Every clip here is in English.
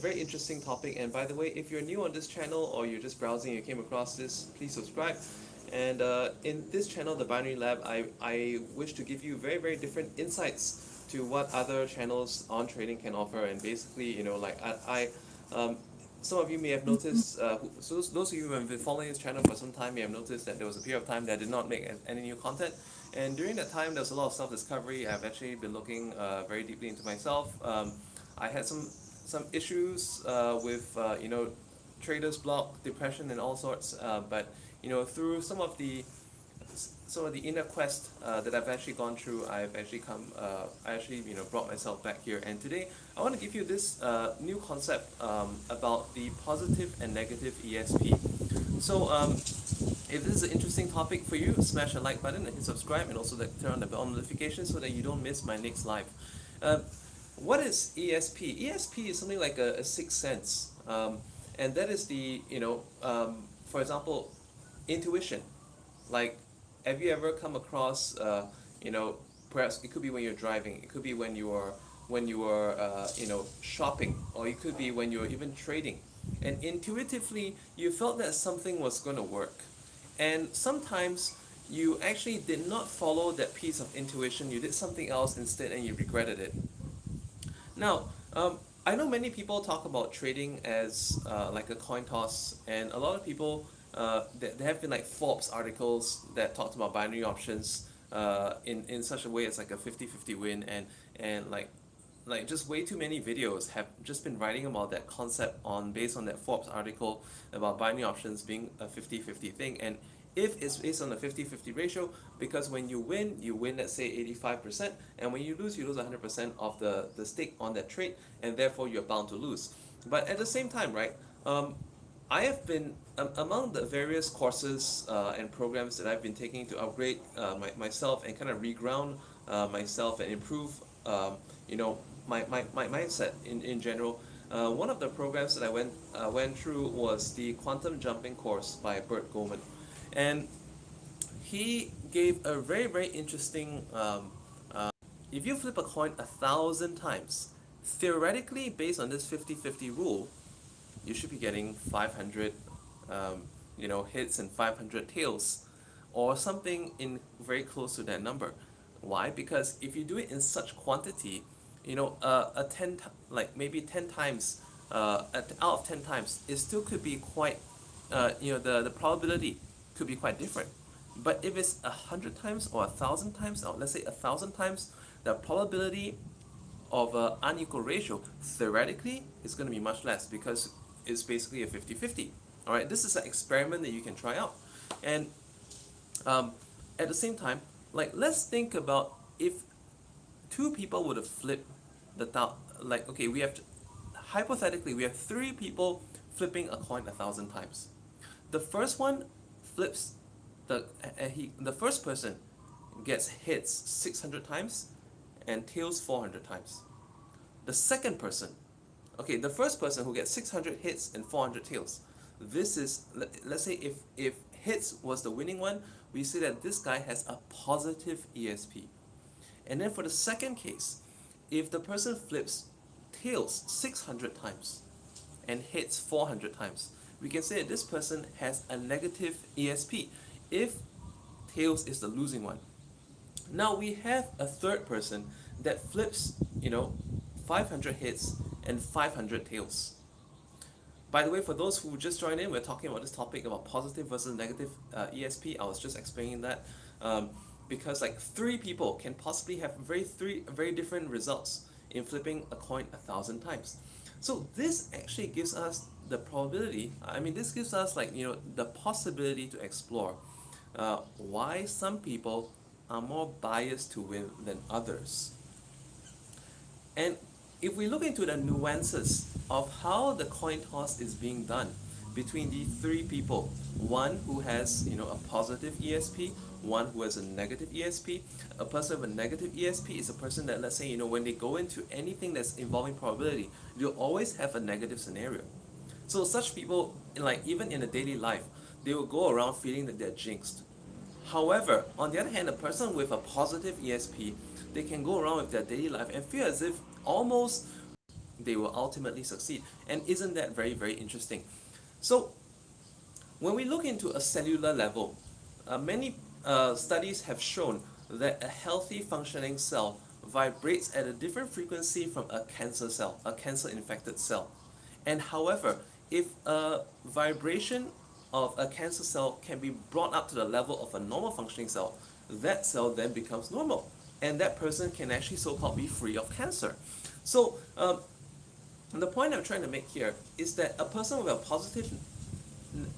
Very interesting topic. And by the way, if you're new on this channel or you're just browsing, you came across this, please subscribe. And in this channel, the Binary Lab, I wish to give you very different insights to what other channels on trading can offer. And basically, like some of you may have noticed, so those of you who have been following this channel for some time may have noticed that there was a period of time that I did not make any new content. And during that time, there was a lot of self-discovery. I've actually been looking very deeply into myself. I had some issues with traders block, depression, and all sorts. But through some of the inner quest that I've actually gone through, I've actually I actually brought myself back here. And today I want to give you this new concept about the positive and negative ESP. So if this is an interesting topic for you, smash the like button and hit subscribe, and also turn on the bell notification so that you don't miss my next live. Uh, what is ESP? ESP is something like a sixth sense, and that is for example, intuition. Like, have you ever come across, perhaps it could be when you're driving, it could be when you were shopping, or it could be when you're even trading, and intuitively you felt that something was going to work, and sometimes you actually did not follow that piece of intuition. You did something else instead, and you regretted it. Now, I know many people talk about trading as like a coin toss, and a lot of people, there have been like Forbes articles that talked about binary options in such a way as like a 50-50 win, and like just way too many videos have just been writing about that concept based on that Forbes article about binary options being a 50-50 thing. And if it's based on a 50-50 ratio, because when you win, let's say 85%, and when you lose 100% of the stake on that trade, and therefore you're bound to lose. But at the same time, right, I have been among the various courses and programs that I've been taking to upgrade myself and kind of reground myself and improve my mindset in general. One of the programs that I went through was the quantum jumping course by Bert Goldman, and he gave a very interesting. If you flip a coin 1,000 times, theoretically, based on this 50-50 rule, you should be getting 500 hits and 500 tails, or something in very close to that number. Why? Because if you do it in such quantity, like maybe 10 times, out of 10 times, it still could be quite, the probability could be quite different. But if it's 100 times or 1,000 times, or let's say 1,000 times, the probability of an unequal ratio theoretically is going to be much less, because it's basically a 50-50. All right, this is an experiment that you can try out. And at the same time, like, let's think about if two people would have flipped okay, hypothetically we have three people flipping a coin 1,000 times. The first one flips the first person gets hits 600 times and tails 400 times. The second person, okay, the first person who gets 600 hits and 400 tails, this is, let's say if hits was the winning one, we say that this guy has a positive ESP. And then for the second case, if the person flips tails 600 times and hits 400 times, we can say that this person has a negative ESP if tails is the losing one. Now we have a third person that flips 500 hits and 500 tails. By the way, for those who just joined in, we're talking about this topic about positive versus negative ESP. I was just explaining that because like three people can possibly have three very different results in flipping a coin 1,000 times. So this actually gives us the probability. I mean, this gives us the possibility to explore why some people are more biased to win than others. And if we look into the nuances of how the coin toss is being done between the three people, one who has a positive ESP, one who has a negative ESP. A person with a negative ESP is a person that, let's say, when they go into anything that's involving probability, they'll always have a negative scenario. So such people, like even in a daily life, they will go around feeling that they're jinxed. However, on the other hand, a person with a positive ESP, they can go around with their daily life and feel as if almost they will ultimately succeed. And isn't that very, very interesting? So when we look into a cellular level, many studies have shown that a healthy functioning cell vibrates at a different frequency from a cancer cell, a cancer infected cell. And however, if a vibration of a cancer cell can be brought up to the level of a normal functioning cell, that cell then becomes normal. And that person can actually so-called be free of cancer. So the point I'm trying to make here is that a person with a positive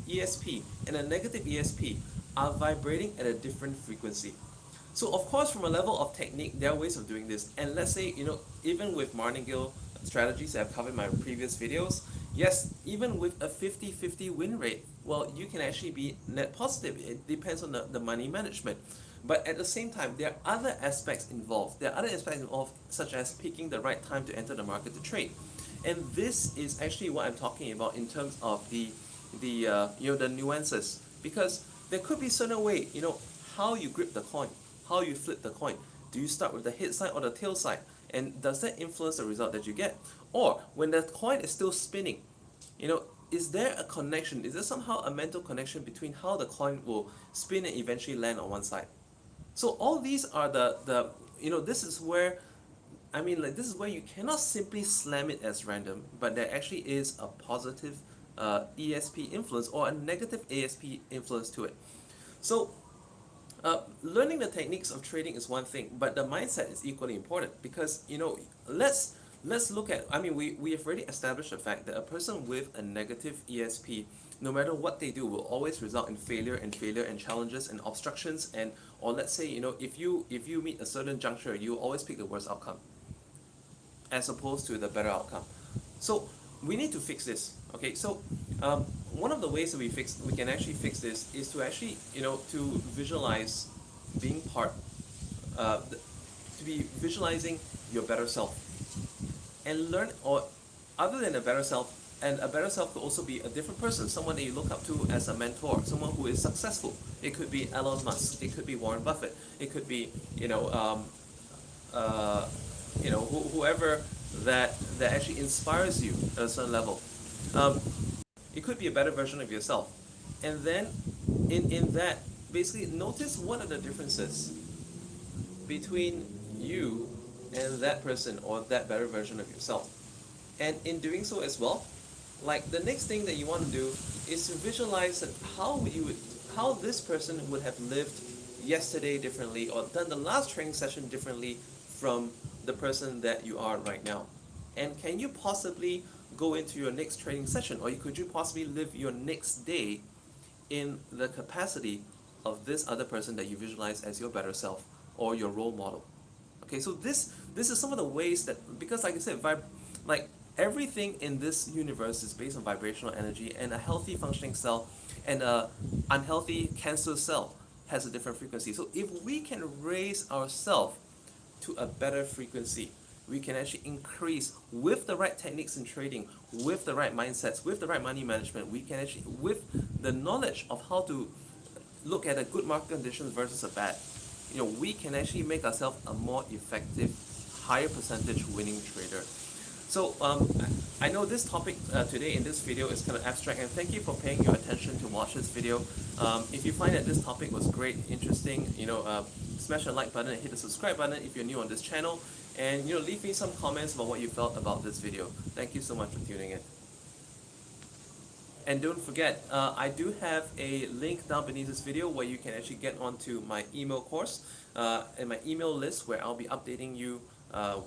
ESP and a negative ESP are vibrating at a different frequency. So of course, from a level of technique, there are ways of doing this. And let's say, even with martingale strategies that I've covered in my previous videos, yes, even with a 50-50 win rate, well, you can actually be net positive. It depends on the money management. But at the same time, there are other aspects involved. There are other aspects involved, such as picking the right time to enter the market to trade. And this is actually what I'm talking about in terms of the nuances, because there could be certain way, how you grip the coin, how you flip the coin. Do you start with the head side or the tail side? And does that influence the result that you get? Or when the coin is still spinning, is there a connection? Is there somehow a mental connection between how the coin will spin and eventually land on one side? So all these are this is where, this is where you cannot simply slam it as random, but there actually is a positive ESP influence or a negative ASP influence to it. So learning the techniques of trading is one thing, but the mindset is equally important, because let's look at, we have already established the fact that a person with a negative ESP, no matter what they do, will always result in failure and challenges and obstructions, or let's say, if you meet a certain juncture, you always pick the worst outcome as opposed to the better outcome. So we need to fix this. Okay, so one of the ways that we can actually fix this is to actually, to visualize being to be visualizing your better self, and learn, or other than a better self, and a better self could also be a different person, someone that you look up to as a mentor, someone who is successful. It could be Elon Musk, it could be Warren Buffett, it could be, whoever that actually inspires you at a certain level. It could be a better version of yourself. And then in that, basically notice what are the differences between you and that person or that better version of yourself. And in doing so as well, like the next thing that you want to do is to visualize that how this person would have lived yesterday differently, or done the last training session differently from the person that you are right now. And can you possibly go into your next training session, or could you possibly live your next day in the capacity of this other person that you visualize as your better self or your role model? Okay, so this is some of the ways that, because like I said, everything in this universe is based on vibrational energy, and a healthy functioning cell and a unhealthy cancer cell has a different frequency. So if we can raise ourselves to a better frequency, we can actually increase with the right techniques in trading, with the right mindsets, with the right money management. We can actually, with the knowledge of how to look at a good market conditions versus a bad, we can actually make ourselves a more effective, higher percentage winning trader. So I know this topic today in this video is kind of abstract, and thank you for paying your attention to watch this video. If you find that this topic was great, interesting, smash the like button and hit the subscribe button if you're new on this channel, and leave me some comments about what you felt about this video. Thank you so much for tuning in. And don't forget, I do have a link down beneath this video where you can actually get onto my email course and my email list, where I'll be updating you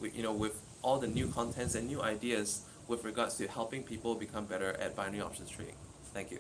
with all the new contents and new ideas with regards to helping people become better at binary options trading. Thank you.